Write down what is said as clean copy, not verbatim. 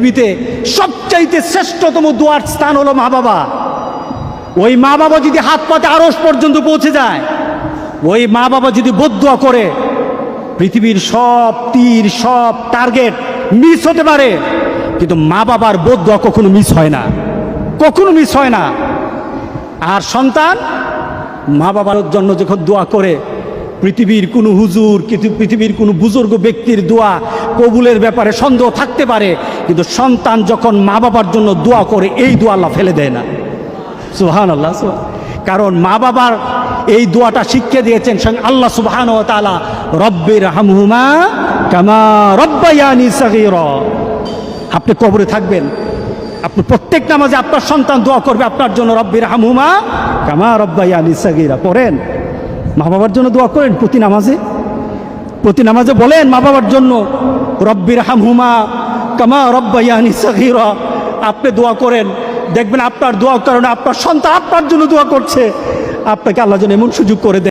পৃথিবীতে সবচাইতে শ্রেষ্ঠতম দোয়ার স্থান হলো মা বাবা। ওই মা বাবা যদি হাত পাতে আরশ পর্যন্ত পৌঁছে যায়, ওই মা বাবা যদি বদদুয়া করে, পৃথিবীর সব তীর সব টার্গেট মিস হতে পারে, কিন্তু মা বাবার বদদুয়া কখনো মিস হয় না, কখনো মিস হয় না। আর সন্তান মা বাবার জন্য যখন দোয়া করে, পৃথিবীর কোনো হুজুর, পৃথিবীর কোনো বুজুর্গ ব্যক্তির দোয়া কবুলের ব্যাপারে সন্দেহ থাকতে পারে, কিন্তু সন্তান যখন মা বাবার জন্য দোয়া করে, এই দোয়া আল্লাহ ফেলে দেয় না। সুবহানাল্লাহ। কারণ মা বাবার এই দোয়াটা শিখিয়ে দিয়েছেন স্বয়ং আল্লাহ সুবহানাহু ওয়া তাআলা, রব্বির হামহুমা কামা রব্বায়ানি সাগীরা। আপনি কবরে থাকবেন, আপনি প্রত্যেক নামাজে আপনার সন্তান দোয়া করবে আপনার জন্য, রব্বির হামহুমা কামা রব্বায়ানি সাগীরা। পড়েন, মা বাবার জন্য দোয়া করেন প্রতি নামাজে বলেন মা বাবার জন্য, রব্বির হামহুমা কামা রব্বায়ানি সাগীরা। আপনি দোয়া করেন, দেখবেন আপনার দোয়ার কারণে আপনার সন্তান আপনার জন্য দোয়া করছে। আপনাকে আল্লাহ যেন এমন সুযোগ করে দেয়।